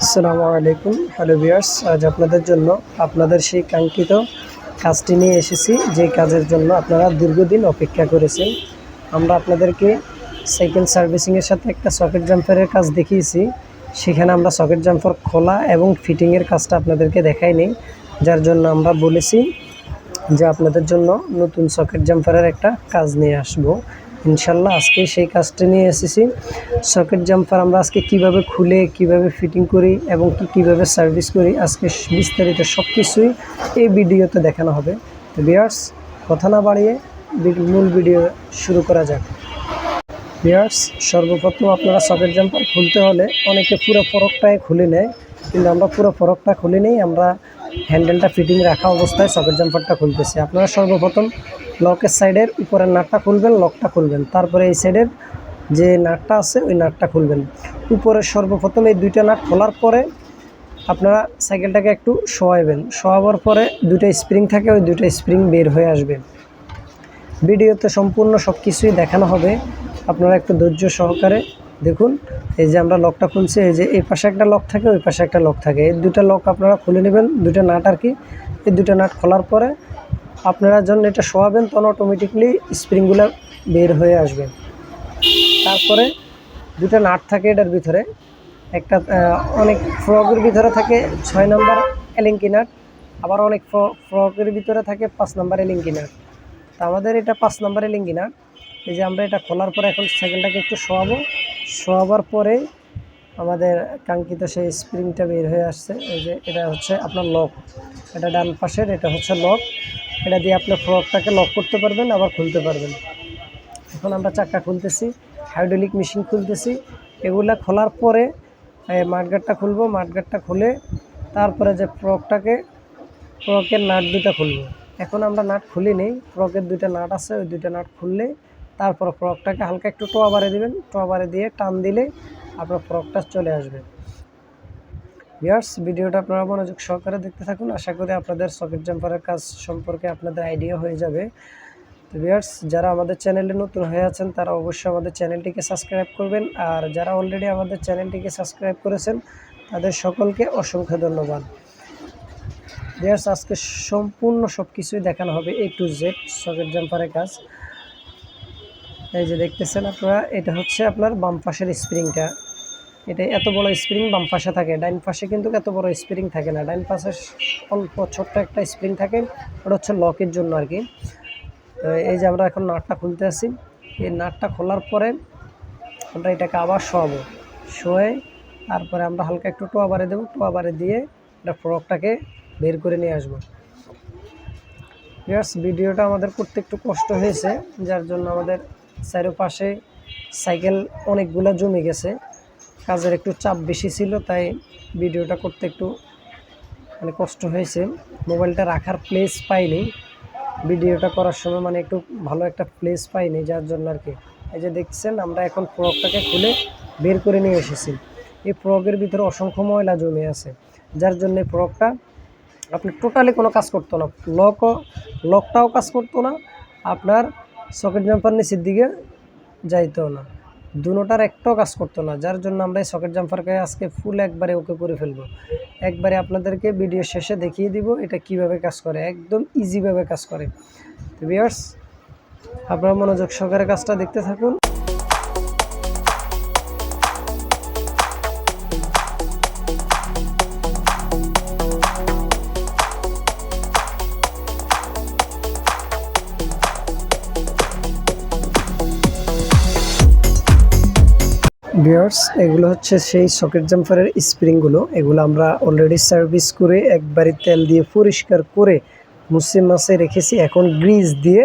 আসসালামু আলাইকুম, hello viewers. আজ আপনাদের জন্য আপনাদের সেই কাঙ্ক্ষিত কাজটি নিয়ে এসেছি, যে কাজের জন্য আপনারা দীর্ঘদিন অপেক্ষা করেছেন। আমরা আপনাদেরকে সাইকেল সার্ভিসিংয়ের সাথে একটা সকেট জাম্পারের কাজ দেখিয়েছি। সেখানে আমরা সকেট জাম্পার খোলা এবং ফিটিংয়ের কাজটা আপনাদেরকে দেখাইনি, যার জন্য আমরা বলেছি যে আপনাদের জন্য নতুন সকেট জাম্পারের একটা কাজ নিয়ে আসবো। ইনশাল্লাহ আজকে সেই কাজটা নিয়ে এসেছি। সকেট জাম্পার আমরা আজকে কিভাবে খুলে, কিভাবে ফিটিং করি এবং কিভাবে সার্ভিস করি, আজকে বিস্তারিত সব কিছুই এই ভিডিওতে দেখানো হবে। তো ভিউয়ার্স, কথা না বাড়িয়ে মূল ভিডিও শুরু করা যাক। ভিউয়ার্স, সর্বপ্রথম আপনারা সকেট জাম্পার খুলতে হলে অনেকে পুরো ফরকটাই খুলে নেয়, কিন্তু আমরা পুরো ফরকটা খুলে নেই। আমরা হ্যান্ডেলটা ফিটিং রাখা অবস্থায় সকেট জাম্পারটা খুলতেছি। আপনারা সর্বপ্রথম লকের সাইডের উপরের নাটটা খুলবেন, লকটা খুলবেন, তারপরে এই সাইডের যে নাটটা আছে ওই নাটটা খুলবেন। উপরে সর্বপ্রথম এই দুইটা নাট খোলার পরে আপনারা সাইকেলটাকে একটু শোয়াবেন। শোয়াবার পরে দুটো স্প্রিং থাকে, ওই দুটো স্প্রিং বের হয়ে আসবে। ভিডিওতে সম্পূর্ণ সব কিছুই দেখানো হবে, আপনারা একটু ধৈর্য সহকারে দেখুন। এই যে আমরা লকটা খুলছি, এই যে এই পাশে একটা লক থাকে, ওই পাশে একটা লক থাকে। এই দুটো লক আপনারা খুলে নেবেন, দুটো নাট আর কি। এই দুটো নাট খোলার পরে আপনারা যখন এটা শোয়াবেন তখন অটোমেটিকলি স্প্রিংগুলো বের হয়ে আসবে। তারপরে দুটো নাট থাকে এটার ভিতরে, একটা অনেক ফ্রকের ভিতরে থাকে 6 নম্বর এলিঙ্কি নাট, আবার অনেক ফ্রকের ভিতরে থাকে 5 নম্বর এলিঙ্কি নাট। তো আমাদের এটা 5 নম্বর এলিঙ্কি নাট। এই যে আমরা এটা খোলার পরে এখন সাইকেলটাকে একটু শোয়াবার পরে আমাদের কাঙ্ক্ষিত সেই স্প্রিংটা বের হয়ে আসছে। এই যে এটা হচ্ছে আপনার লক, এটা ডান পাশের, এটা হচ্ছে লক। এটা দিয়ে আপনার ফ্রকটাকে লক করতে পারবেন, আবার খুলতে পারবেন। এখন আমরা চাকা খুলতেছি, হাইড্রোলিক মেশিন খুলতেছি। এগুলা খোলার পরে মাঠগাটটা খুলবো, মাঠগাটটা খুলে তারপরে যে ফ্রকের নাট দুটা খুলবো। এখন আমরা নাট খুলি নেই, ফ্রকের দুইটা নাট আছে, ওই দুইটা নাট খুললে তারপর ফ্রকটাকে হালকা একটু টোয়া বাড়ে দেবেন। টোয়া বাড়ে দিয়ে টান দিলে আপনার ফ্রকটা চলে আসবে। ভিউয়ার্স, ভিডিওটা আপনারা মনোযোগ সহকারে দেখতে থাকুন। আশা করি আপনাদের সকেট জাম্পারের কাজ সম্পর্কে আপনাদের আইডিয়া হয়ে যাবে। তো ভিউয়ার্স, যারা আমাদের চ্যানেলে নতুন হয়ে আছেন তারা অবশ্যই আমাদের চ্যানেলটিকে সাবস্ক্রাইব করবেন, আর যারা অলরেডি আমাদের চ্যানেলটিকে সাবস্ক্রাইব করেছেন তাদের সকলকে অসংখ্য ধন্যবাদ। ভিউয়ার্স, আজকে সম্পূর্ণ সব কিছুই দেখানো হবে A to Z সকেট জাম্পারের কাজ। এই যে দেখতেছেন আপনারা, এটা হচ্ছে আপনার বাম পাশের স্প্রিংটা। এটা এত বড় স্প্রিং বাম পাশে থাকে, ডাইন পাশে কিন্তু এত বড় স্প্রিং থাকে না। ডাইন পাশে অল্প ছোট্ট একটা স্প্রিং থাকে, ওটা হচ্ছে লকের জন্য আর কি। তো এই যে আমরা এখন নাটটা খুলতে আসি। এই নাটটা খোলার পরে আমরা এটাকে আবার শোয়াবো, শোয়ে তারপরে আমরা হালকা একটু টোয়া বাড়ে দেবো। টোয়া বাড়ে দিয়ে এটা ফ্রকটাকে বের করে নিয়ে আসবো। ভিউয়ার্স, ভিডিওটা আমাদের করতে একটু কষ্ট হয়েছে, যার জন্য আমাদের চারপাশে সাইকেল অনেকগুলো জমে গেছে, কাজের একটু চাপ বেশি ছিল, তাই ভিডিওটা করতে একটু কষ্ট হয়েছে। মোবাইলটা রাখার প্লেস পাইনি, ভিডিওটা করার সময় একটু ভালো একটা প্লেস পাইনি, যার জন্য আর কি। এই যে দেখছেন, আমরা এখন ফ্রকটাকে খুলে বের করে নিয়ে এসেছি। এই ফ্রকের ভিতরে অসংখ্য ময়লা জমে আছে, যার জন্য ফ্রকটা আপনি টোটালি কোনো কাজ করতো না। লকটাও কাজ করতো না, আপনার সকেট জাম্পার নিচের দিকে যাইতো না, দুটোটার একটাও কাজ করতো না। যার জন্য আমরা এই সকেট জাম্পারকে আজকে ফুল একবারে ওকে করে ফেলবো। একবারে আপনাদেরকে ভিডিও শেষে দেখিয়ে দিব এটা কিভাবে কাজ করে, একদম ইজিভাবে কাজ করে। তো ভিউয়ার্স, আপনারা মনোযোগ সহকারে কাজটা দেখতে থাকুন। ভিউয়ার্স, এগুলো হচ্ছে সেই সকেট জাম্পারের স্প্রিংগুলো। এগুলো আমরা অলরেডি সার্ভিস করে একবারে তেল দিয়ে পরিষ্কার করে মুছে মাছে রেখেছি। এখন গ্রিজ দিয়ে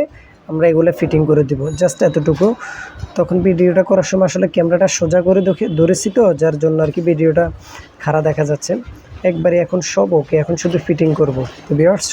আমরা এগুলো ফিটিং করে দিব, জাস্ট এতটুকু। তখন ভিডিওটা করার সময় আসলে ক্যামেরাটা সোজা করে ধরেছি, তো যার জন্য আর কি ভিডিওটা খারাপ দেখা যাচ্ছে। একবারে এখন সব ওকে, এখন শুধু ফিটিং করব। তো ভিউয়ার্স,